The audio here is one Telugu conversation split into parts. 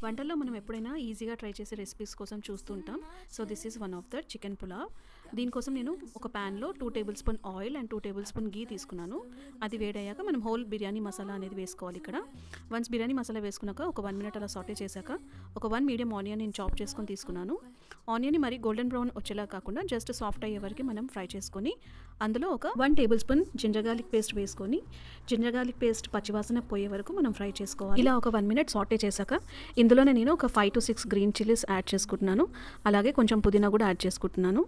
వంటల్లో మనం ఎప్పుడైనా ఈజీగా ట్రై చేసే రెసిపీస్ కోసం చూస్తుంటాం. So this is one of the chicken pulao. దీనికోసం నేను ఒక ప్యాన్లో 2 tablespoon oil and 2 tablespoon ghee తీసుకున్నాను. అది వేడయ్యాక మనం హోల్ బిర్యానీ మసాలా అనేది వేసుకోవాలి ఇక్కడ. వన్స్ బిర్యానీ మసాలా వేసుకున్నాక ఒక 1 మినిట్ అలా సాటే చేశాక ఒక 1 మీడియం ఆనియన్ నేను చాప్ చేసుకొని తీసుకున్నాను. ఆనియన్ని మరి గోల్డెన్ బ్రౌన్ వచ్చేలా కాకుండా జస్ట్ సాఫ్ట్ అయ్యే వరకు మనం ఫ్రై చేసుకొని అందులో ఒక 1 tablespoon ginger garlic paste వేసుకొని జింజర్ గార్లిక్ పేస్ట్ పచ్చివాసన పోయే వరకు మనం ఫ్రై చేసుకోవాలి. ఇలా ఒక 1 మినిట్ సాటే చేశాక ఇందులోనే నేను ఒక 5 to 6 గ్రీన్ చిల్లీస్ యాడ్ చేసుకుంటున్నాను. అలాగే కొంచెం పుదీనా కూడా యాడ్ చేసుకుంటున్నాను.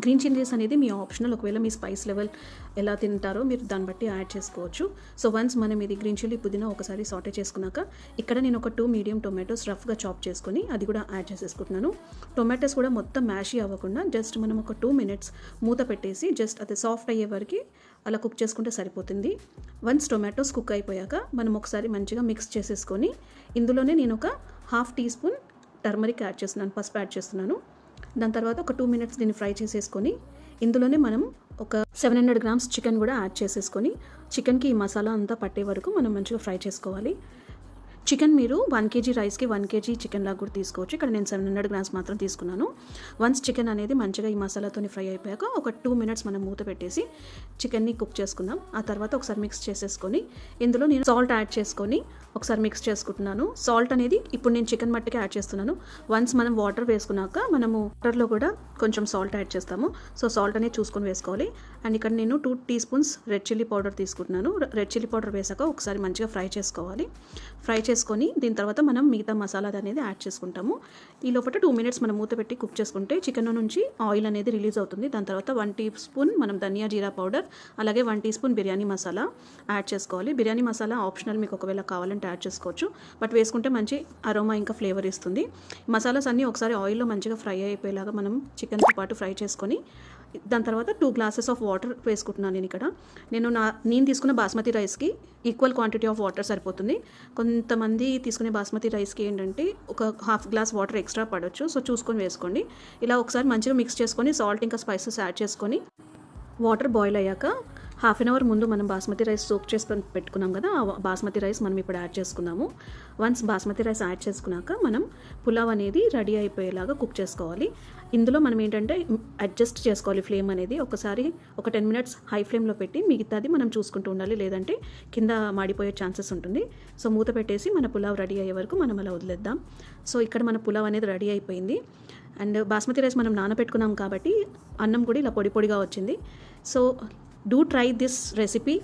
గ్రీన్ చిల్లీస్ అనేది మీ ఆప్షనల్. ఒకవేళ మీ స్పైస్ లెవెల్ ఎలా తింటారో మీరు దాన్ని బట్టి యాడ్ చేసుకోవచ్చు. సో వన్స్ మనం ఇది గ్రీన్ చిల్లీ పుదీనా ఒకసారి సాటే చేసుకున్నాక ఇక్కడ నేను ఒక 2 మీడియం టొమాటోస్ రఫ్గా చాప్ చేసుకొని అది కూడా యాడ్ చేసేసుకుంటున్నాను. టొమాటోస్ కూడా మొత్తం మ్యాషీ అవ్వకుండా జస్ట్ మనం ఒక 2 మినిట్స్ మూత పెట్టేసి జస్ట్ అది సాఫ్ట్ అయ్యే వరకు అలా కుక్ చేసుకుంటే సరిపోతుంది. వన్స్ టొమాటోస్ కుక్ అయిపోయాక మనం ఒకసారి మంచిగా మిక్స్ చేసేసుకొని ఇందులోనే నేను ఒక 1/2 టీ స్పూన్ టర్మరిక్ యాడ్ చేస్తున్నాను, పసుపు యాడ్ చేస్తున్నాను. దాని తర్వాత ఒక 2 మినిట్స్ దీన్ని ఫ్రై చేసేసుకొని ఇందులోనే మనం ఒక 700 గ్రామ్స్ చికెన్ కూడా యాడ్ చేసేసుకొని చికెన్కి ఈ మసాలా అంతా పట్టే వరకు మనం మంచిగా ఫ్రై చేసుకోవాలి. చికెన్ మీరు 1 kg రైస్కి 1 kg చికెన్ లాగా కూడా తీసుకోవచ్చు. ఇక్కడ నేను 700 గ్రామ్స్ మాత్రం తీసుకున్నాను. వన్స్ చికెన్ అనేది మంచిగా ఈ మసాలాతో ఫ్రై అయిపోయాక ఒక 2 మినిట్స్ మనం మూత పెట్టేసి చికెన్ని కుక్ చేసుకుందాం. ఆ తర్వాత ఒకసారి మిక్స్ చేసేసుకొని ఇందులో నేను సాల్ట్ యాడ్ చేసుకొని ఒకసారి మిక్స్ చేసుకుంటున్నాను. సాల్ట్ అనేది ఇప్పుడు నేను చికెన్ మట్టికి యాడ్ చేస్తున్నాను. వన్స్ మనం వాటర్ వేసుకున్నాక మనము వాటర్లో కూడా కొంచెం సాల్ట్ యాడ్ చేస్తాము. సో సాల్ట్ అనేది చూసుకొని వేసుకోవాలి. అండ్ ఇక్కడ నేను 2 teaspoons red chilli powder తీసుకుంటున్నాను. రెడ్ చిల్లీ పౌడర్ వేసాక ఒకసారి మంచిగా ఫ్రై చేసుకోవాలి. ఫ్రై చేసుకొని దీని తర్వాత మనం మిగతా మసాలా అనేది యాడ్ చేసుకుంటాము. ఈ లోపల 2 మినిట్స్ మనం మూత పెట్టి కుక్ చేసుకుంటే చికెన్ నుంచి ఆయిల్ అనేది రిలీజ్ అవుతుంది. దాని తర్వాత 1 టీ స్పూన్ మనం ధనియా జీరా పౌడర్ అలాగే 1 teaspoon biryani masala add చేసుకోవాలి. బిర్యానీ మసాలా ఆప్షనల్, మీకు ఒకవేళ కావాలంటే యాడ్ చేసుకోవచ్చు. బట్ వేసుకుంటే మంచి అరోమా ఇంకా ఫ్లేవర్ ఇస్తుంది. మసాలాస్ అన్నీ ఒకసారి ఆయిల్లో మంచిగా ఫ్రై అయిపోయేలాగా మనం చికెన్తో పాటు ఫ్రై చేసుకొని దాని తర్వాత 2 గ్లాసెస్ ఆఫ్ వాటర్ వేసుకుంటున్నాను. నేను ఇక్కడ నేను తీసుకున్న బాస్మతి రైస్కి ఈక్వల్ క్వాంటిటీ ఆఫ్ వాటర్ సరిపోతుంది. కొంతమంది తీసుకునే బాస్మతి రైస్కి ఏంటంటే ఒక 1/2 గ్లాస్ వాటర్ ఎక్స్ట్రా పడవచ్చు. సో చూసుకొని వేసుకోండి. ఇలా ఒకసారి మంచిగా మిక్స్ చేసుకొని సాల్ట్ ఇంకా స్పైసెస్ యాడ్ చేసుకొని వాటర్ బాయిల్ అయ్యాక 1/2 an hour ముందు మనం బాస్మతి రైస్ సోక్ చేసి పెట్టుకున్నాం కదా, ఆ బాస్మతి రైస్ మనం ఇప్పుడు యాడ్ చేసుకుందాము. వన్స్ బాస్మతి రైస్ యాడ్ చేసుకున్నాక మనం పులావ్ అనేది రెడీ అయిపోయేలాగా కుక్ చేసుకోవాలి. ఇందులో మనం ఏంటంటే అడ్జస్ట్ చేసుకోవాలి ఫ్లేమ్ అనేది. ఒకసారి ఒక 10 మినిట్స్ హై ఫ్లేమ్లో పెట్టి మిగతాది మనం చూసుకుంటూ ఉండాలి, లేదంటే కింద మాడిపోయే ఛాన్సెస్ ఉంటుంది. సో మూత పెట్టేసి మన పులావ్ రెడీ అయ్యే వరకు మనం అలా వదిలేద్దాం. సో ఇక్కడ మన పులావ్ అనేది రెడీ అయిపోయింది. అండ్ బాస్మతి రైస్ మనం నానబెట్టుకున్నాం కాబట్టి అన్నం కూడా ఇలా పొడి పొడిగా వచ్చింది. So do try this recipe.